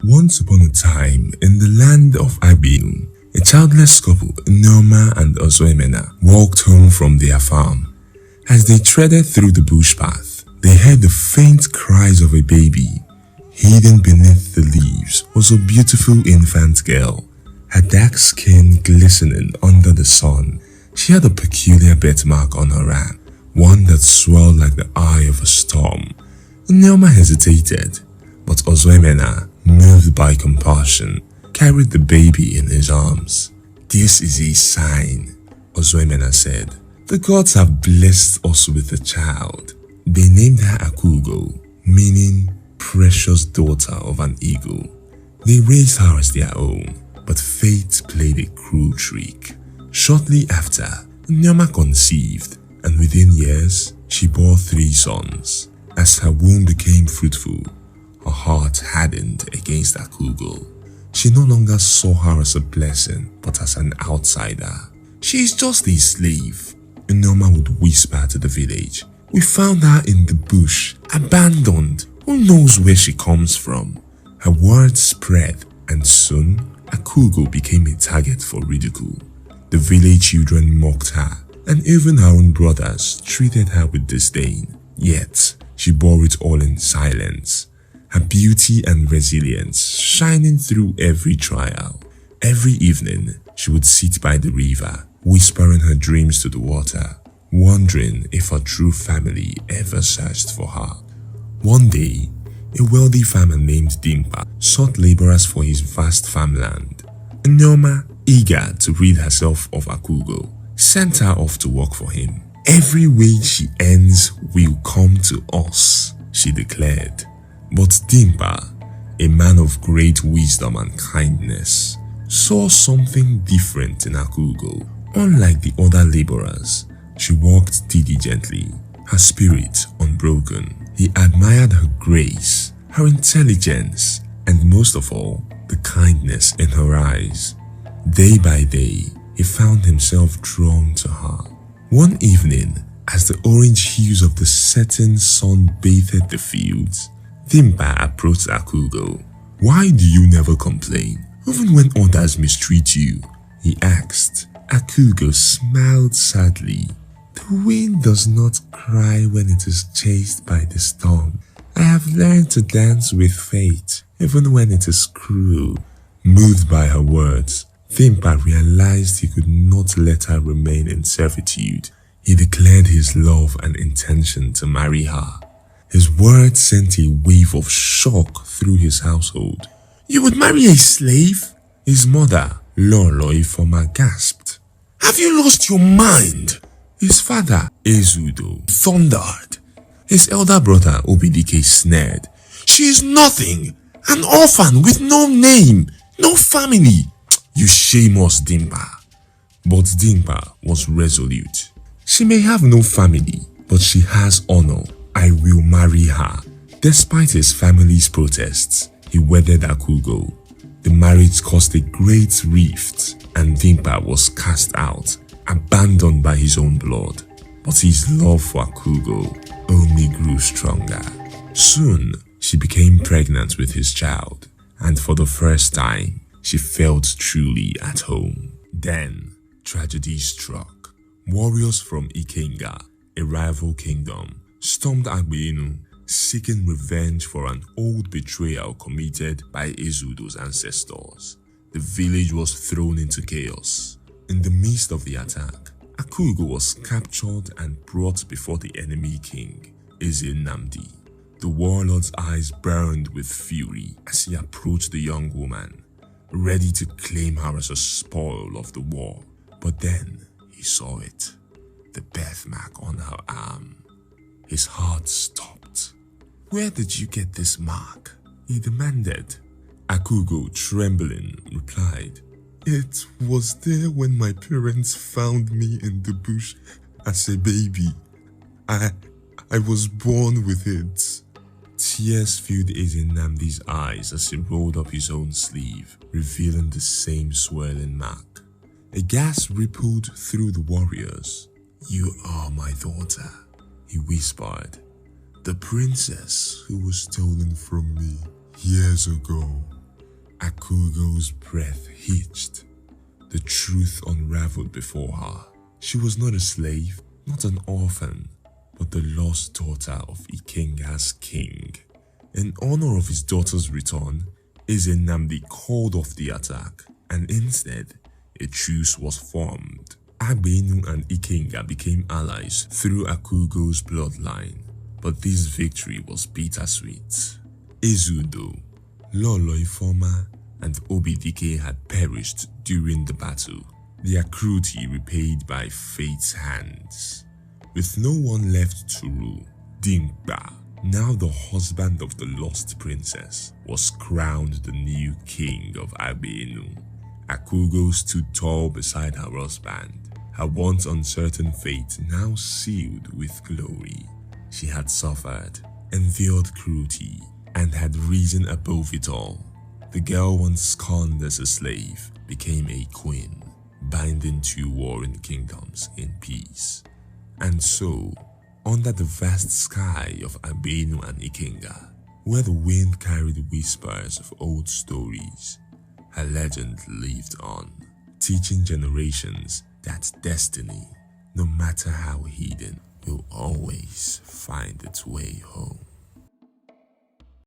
Once upon a time, in the land of Abinu, a childless couple, Nneoma and Ozoemena, walked home from their farm. As they treaded through the bush path, they heard the faint cries of a baby. Hidden beneath the leaves was a beautiful infant girl, her dark skin glistening under the sun. She had a peculiar birthmark on her arm, one that swelled like the eye of a storm. Nneoma hesitated, but Ozoemena, moved by compassion, carried the baby in his arms. "This is a sign," Ozoemena said. "The gods have blessed us with a child." They named her Akugo, meaning precious daughter of an eagle. They raised her as their own, but fate played a cruel trick. Shortly after, Nneoma conceived, and within years, she bore 3 sons. As her womb became fruitful, her heart hardened against Akugo. She no longer saw her as a blessing, but as an outsider. "She is just a slave," Nneoma would whisper to the village. "We found her in the bush, abandoned. Who knows where she comes from?" Her words spread, and soon, Akugo became a target for ridicule. The village children mocked her, and even her own brothers treated her with disdain. Yet, she bore it all in silence, her beauty and resilience shining through every trial. Every evening, she would sit by the river, whispering her dreams to the water, wondering if her true family ever searched for her. One day, a wealthy farmer named Dimpa sought laborers for his vast farmland. Nneoma, eager to rid herself of Akugo, sent her off to work for him. "Every wage she earns will come to us," she declared. But Dimpa, a man of great wisdom and kindness, saw something different in Akugo. Unlike the other laborers, she worked diligently, her spirit unbroken. He admired her grace, her intelligence, and most of all, the kindness in her eyes. Day by day, he found himself drawn to her. One evening, as the orange hues of the setting sun bathed the fields, Dimpa approached Akugo. "Why do you never complain, even when others mistreat you?" he asked. Akugo smiled sadly. "The wind does not cry when it is chased by the storm. I have learned to dance with fate, even when it is cruel." Moved by her words, Dimpa realized he could not let her remain in servitude. He declared his love and intention to marry her. His words sent a wave of shock through his household. "You would marry a slave?" His mother, Lolo Ifoma, gasped. "Have you lost your mind?" His father, Ezudo, thundered. His elder brother, Obidike, sneered. "She is nothing, an orphan with no name, no family. You shame us, Dimpa." But Dimpa was resolute. "She may have no family, but she has honor. I will marry her." Despite his family's protests, he wedded Akugo. The marriage caused a great rift, and Dimpa was cast out, abandoned by his own blood. But his love for Akugo only grew stronger. Soon, she became pregnant with his child, and for the first time, she felt truly at home. Then, tragedy struck. Warriors from Ikenga, a rival kingdom, stormed Agbenu, seeking revenge for an old betrayal committed by Ezudo's ancestors. The village was thrown into chaos. In the midst of the attack, Akugo was captured and brought before the enemy king, Eze Nnamdi. The warlord's eyes burned with fury as he approached the young woman, ready to claim her as a spoil of the war. But then he saw it, the birthmark on her arm. His heart stopped. "Where did you get this mark?" he demanded. Akugo, trembling, replied, "It was there when my parents found me in the bush as a baby. I was born with it." Tears filled Eze Nnamdi's eyes as he rolled up his own sleeve, revealing the same swirling mark. A gasp rippled through the warriors. "You are my daughter," he whispered. "The princess who was stolen from me years ago." Akugo's breath hitched. The truth unraveled before her. She was not a slave, not an orphan, but the lost daughter of Ikenga's king. In honor of his daughter's return, Ezenamdi called off the attack, and instead, a truce was formed. Agbenu and Ikenga became allies through Akugo's bloodline, but this victory was bittersweet. Ezudo, Lolo Ifoma, and Obidike had perished during the battle, their cruelty repaid by fate's hands. With no one left to rule, Dimkpa, now the husband of the lost princess, was crowned the new king of Agbenu. Akugo stood tall beside her husband, her once uncertain fate now sealed with glory. She had suffered, endured cruelty, and had risen above it all. The girl once scorned as a slave became a queen, binding two warring kingdoms in peace. And so, under the vast sky of Agbenu and Ikenga, where the wind carried whispers of old stories, her legend lived on, teaching generations that destiny, no matter how hidden, will always find its way home.